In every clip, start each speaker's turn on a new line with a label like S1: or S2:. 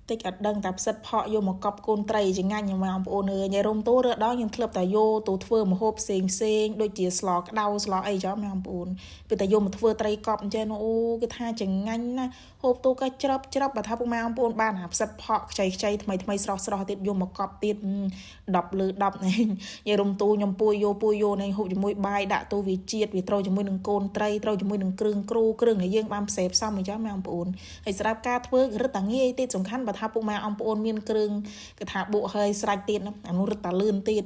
S1: តិចអត់ដឹងតែផ្សិតផក់យកមកកប់កូនត្រីចងាញ់មកបងប្អូនអើយញ៉ៃរុំតូរដល់យើងធ្លាប់តែយកទៅធ្វើម្ហូបផ្សេងដូចជាស្លក្តៅស្លអីចឹងបងប្អូនពេលតែយកមកធ្វើត្រីកប់អញ្ចឹងអូគេថាចងាញ់ណាហូបទូក៏ច្រាប់បើថាពុកម៉ែបងប្អូនបានអាផ្សិតផក់ខ្ចីថ្មីស្រស់ទៀតយកមកកប់ទៀត10លើ10នេះញ៉ៃរុំតូខ្ញុំពួយយកនេះហូបជាមួយបាយដាក់ទូវាជាតិវាត្រូវជាមួយនឹងកូនត្រីត្រូវជាមួយនឹងគ្រឿងដែលយើងបានផ្សេផ្សំអញ្ចឹងបងប្អូនហើយស្រាប់ការធ្វើរឹតតែងាយទៀតសំខាន់បើថាពុកម៉ែបងប្អូនមានគ្រឿងគេថាបុកហើយស្រេចទៀតអានោះរឹតតែលឿនទៀត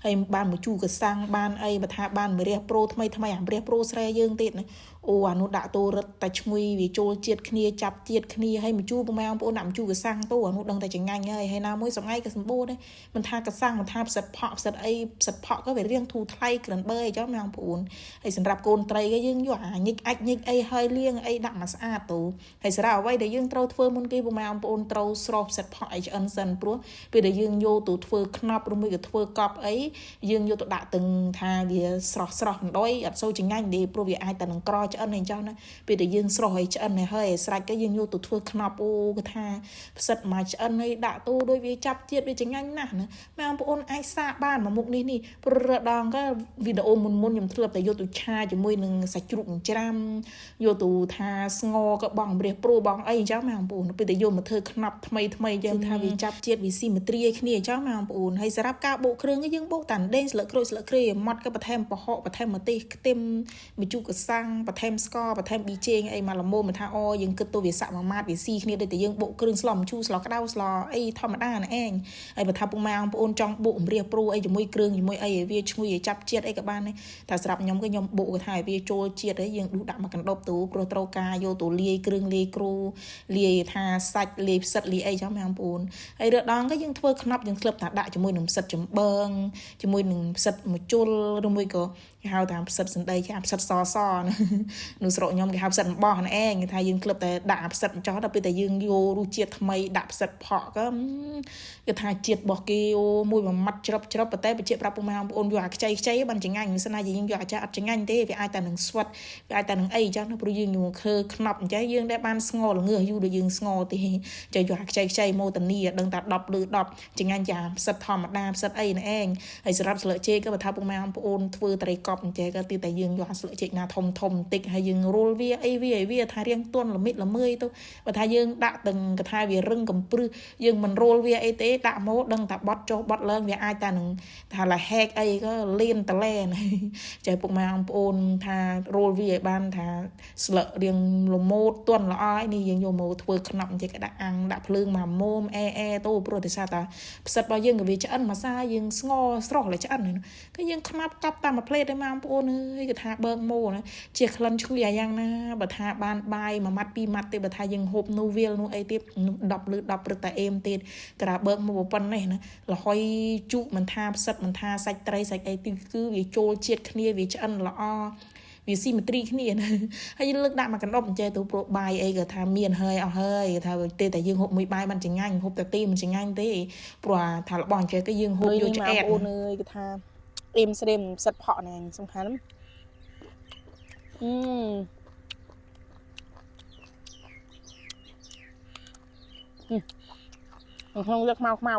S1: ហើយបានមកជូរកសាំងបានអីបើថាបានមរះប្រូថ្មីអាមរះប្រូស្រែយើងទៀតណាអូអានោះដាក់តូរឹតតែឈ្ងុយវាចូលជាតិគ្នាចាប់ជាតិគ្នាហើយមកជូរពុកម៉ែបងប្អូនដាក់មកជូរកសាំងតូអានោះដឹងតែចងាញ់ហើយណាមួយសម្ងាយក៏សម្បូរដែរមិនថាកសាំងមិនថាផ្សិតផក់ផ្សិតអីផ្សិតផក់ក៏វារៀងធូរថ្លៃក្រិនបើអីចឹងបងប្អូនហើយសម្រាប់កូនត្រីក៏យើងយកអាញិកអីហើយលាងអីដាក់មកស្អាតតូហើយសារៈអ្វីដែលយើងត្រូវធ្វើមុនគេពុកម៉ែបងប្អូនត្រូវស្រោបផ្សិតផក់អីឆ្អិនសិនព្រោះពេលដែលយើងយកទៅធ្វើខ្នប់ឬមួយក៏ធ្វើកប់អីយើងយកទៅដាក់ទាំងថាវាស្រស់មិនដូចអត់សូវចងាញ់ទេព្រោះវាអាចតែនឹងក្រឆ្អិនអីចឹងណាពេលដែលយើងស្រស់ឲ្យឆ្អិនហើយស្រេចក៏យើងយកទៅធ្វើខ្នប់អូគេថាផ្សិតមកឆ្អិនហើយដាក់ទូដូចវាចាប់ជាតិវាចងាញ់ណាស់ណាបងប្អូនអាចសាកបានមួយមុខនេះព្រោះរដងក៏វីដេអូមុនខ្ញុំធ្លាប់តែយកទៅឆាជាមួយនឹងសាច់ជ្រូកច្រាំយកទៅថាស្ងរក៏បងម្រះព្រួបងអីអញ្ចឹងបងប្អូនពេលតែយកមកធ្វើខ្នប់ថ្មីយើងថាវាចាប់ជាតិវាស៊ីមេត្រីគ្នាអញ្ចឹងបងប្អូនហើយសម្រាប់ការបូកគ្រឿងយើងបូកតាដេងស្លឹកក្រូចស្លឹកគ្រៃម៉ត់ក៏បន្ថែមប្រហុកបន្ថែមម្ទេសខ្ទឹមម្ជូរកសាំងបន្ថែមស្ករបន្ថែមប៊ីចេងអីមកល្មមមិនថាអូយើងគិតទៅវាសាក់មួយម៉ាត់វាស៊ីគ្នាដូចតែយើងបូកគ្រឿងស្លម្ជូរស្លក្តៅស្លអីធម្មតាណាឯងហើយបើថាពុកម៉ែបងប្អូនចង់បូកម្រះព្រួអីជាមួយគ្រឿងជាមួយអីវាឈ្ងុយឲ្យចាប់ជាតិអីក៏បានដែរតែសម្រាប់ខ្ញុំបូកថាវាចូលជាតិហើយយើងដួសដាក់មកកណ្ដប់ទូព្រោះត្រូវការយកទៅលាយគ្រឿងលាយគ្រូលាយថាសាច់លាយផ្សិតលាយអីចឹងបងប្អូនហើយរដងក៏យើងធ្វើខ្នប់យើងធ្លាប់ថាដាក់ជាមួយនឹងផ្សិតចំបើងជាមួយនឹងផ្សិតម្ជុលឬមួយក៏គេហៅថាផ្សិតសណ្ដីគេហៅផ្សិតសនោះស្រុកខ្ញុំគេហៅផ្សិតអំបោះណែឯងគេថាយើងធ្លាប់តែដាក់ផ្សិតចោះដល់ពេលតែយើងយករសជាតិថ្មីដាក់ផ្សិតផក់ក៏គេថាជាតិរបស់គេមួយម៉ាត់ច្រឹបប៉ុន្តែបញ្ជាក់ប្រាប់ពុកម៉ែបងប្អូនយកអាខ្ចីបានចងាញ់មិនសិនណាយើងយកអាចារ្យអត់ចងាញ់ទេវាអាចតែនឹងស្វិតវាអាចតែនឹងអីចឹងព្រោះយើងយកឃើខ្នប់អញ្ចឹងយើងដែលបានស្ងល្ងើយូរដូចយើងស្ងទេចេះយកអាខ្ចីម៉ូតានីដឹងតែ10លើ10ចងាញ់ចាផ្សិតធម្មតាផ្សិតអីណែឯងហើយសម្រាប់ស្លឹកចេកក៏បើថាពុកម៉ែបងប្អូនធ្វើត្រីកប់អញ្ចឹងក៏ទីតែយើងយកស្លឹកចេកណាធំបន្តិចហើយយើងរុលវាអីវាថារៀងទន់ល្មិចល្មើយទៅបើថាយើងដាក់ទាំងកថាវារឹងកំព្រឹសយើងមិនរុលវាអីទេដាក់មកដឹងតែបត់ចុះបត់ឡើងវាអាចតែនឹងថាលហែកអីក៏លៀនតលែនចេះពុកម៉ែបងប្អូនថារុលវាឲ្យបានថាស្លឹករៀងល្មូតទន់ល្អឯនេះយើងយកមកធ្វើខ្នប់អញ្ចឹងក៏ដាក់អាំងដាក់ភ្លើងមកមុំទៅព្រោះតែថាផ្សិតរបស់យើងក៏វាឆ្អិនមួយសាយើងស្ងស្រស់តែឆ្អិនក៏យើងខ្នាប់កាប់តាមមួយផ្លេតឯងបងប្អូនអើយគេថាបើកម៉ូណាជាក្លិនឈ្ងុយអាយ៉ាងណាបើថាបានបាយមួយម៉ាត់ពីរម៉ាត់ទេបើថាយើងហូបនូវាលនោះអីទៀត10លើ10ព្រឹកតែអេមទៀតក្រាបើកម៉ូប៉ុណ្ណេះណាលហុយជក់មិនថាផ្សិតមិនថាសាច់ត្រីសាច់អីទីគឺវាចូលជាតិគ្នាវាឆ្អិនល្អវាស៊ីមេត្រីគ្នាណាហើយលើកដាក់មកកណ្ដប់អញ្ចឹងទៅព្រោះបាយអីក៏ថាមានហើយអស់ហើយថាទេតែយើងហូបមួយបាយបានចងាញ់ហូបតែទីមិនចងាញ់ទេព្រោះថារបស់អញ្ចឹងក៏យើងហូបយកឆ្អែតបងប្អូនអើយគេថាអេមស្រៀមផ្សិតផក់ណែសំខាន់ក្នុងលើកខ្មៅ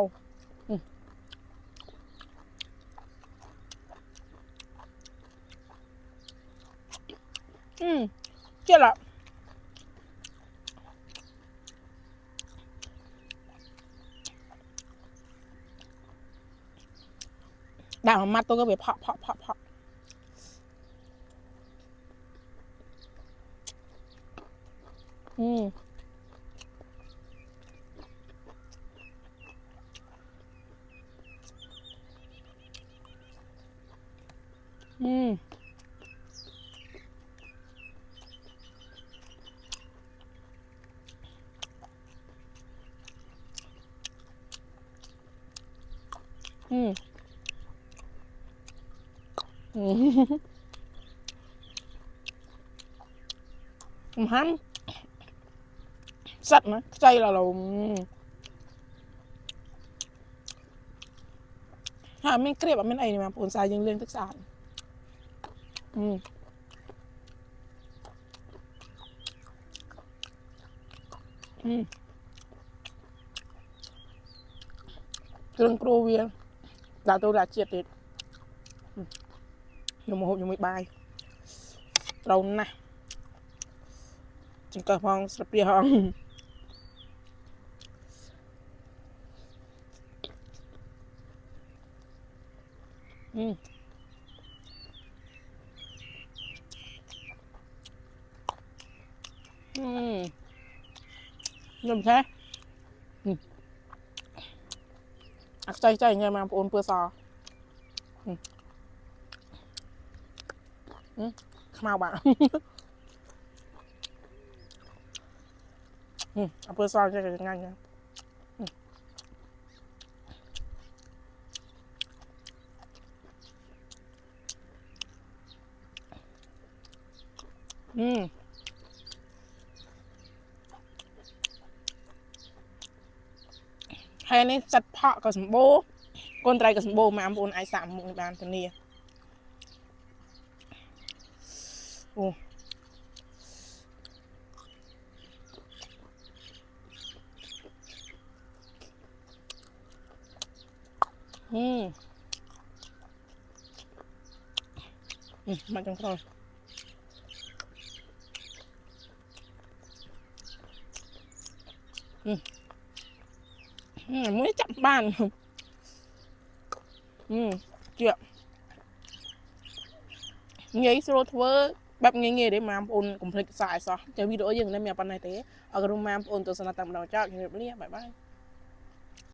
S1: chết ạ đảo mặt tôi có việc phọ hắn sạch mà chay là mình kẹp ở bên này mà bồn xài dương lên tức sạn
S2: เครื่องครัวเวียดาตัวดาเจียดเด็ดยมหกยมไม่บายเรานะจึงกระพองสเปียห้องยมแท้อักใจไงมาปนเปื่อซอขมาวบ้าเอาเปื่อซอจะง่ายให้นี่จัดเพาะกับสมโบก้นไตรกับสมโบมาปนไอ3 มุงบานตัวนี้โอ้มาจังเลยไม่จับบ้านเกี่ยงี้สโลทเวอร์แบบงี้ได้มาปนกลุ่มเพลงสายซะจะวิดีโอยังได้มีปันไหนเตะเอากระดุมมาปนตัวสนับตามเราเจ้าอย่างเรียบบ๊ายบาย